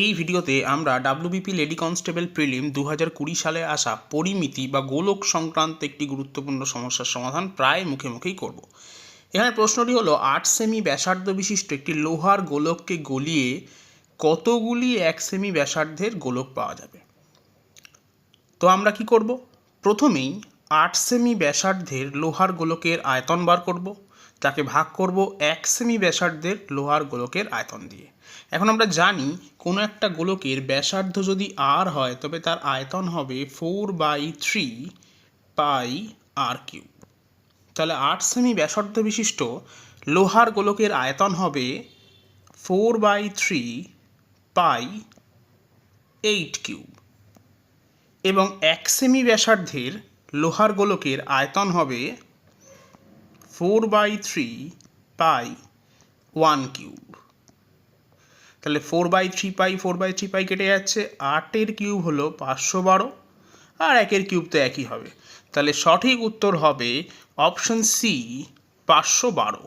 এই ভিডিওতে আমরা ডাব্লিউবিপি লেডি কনস্টেবল প্রিলিম 2020 সালে আসা পরিমিতি বা গোলক সংক্রান্ত একটি গুরুত্বপূর্ণ সমস্যার সমাধান প্রায় মুখে মুখেই করব। এখানে প্রশ্নটি হলো 8 সেমি ব্যাসার্ধ বিশিষ্ট একটি লোহার গোলককে গলিয়ে কতগুলি 1 সেমি ব্যাসার্ধের গোলক পাওয়া যাবে। তো আমরা কি করব? প্রথমেই 8 সেমি ব্যাসার্ধের লোহার গোলকের আয়তন বার করব, তাকে ভাগ করব 1 সেমি ব্যাসার্ধের লোহার গোলকের আয়তন দিয়ে। এখন আমরা জানি কোনো একটা গোলকের ব্যাসার্ধ যদি r হয় তবে তার আয়তন হবে 4/3 পাই r কিউব। তাহলে 8 সেমি ব্যাসার্ধ বিশিষ্ট লোহার গোলকের আয়তন হবে 4/3 পাই 8 কিউব এবং 1 সেমি ব্যাসার্ধের লোহার গোলকের আয়তন হবে 4/3 পাই 1 কিউব। তাহলে 4/3 পাই 4/3 পাই কেটে যাচ্ছে, 8-এর কিউব হলো 512 আর 1-এর কিউব তো একই হবে। তাহলে সঠিক উত্তর হবে অপশন সি 512।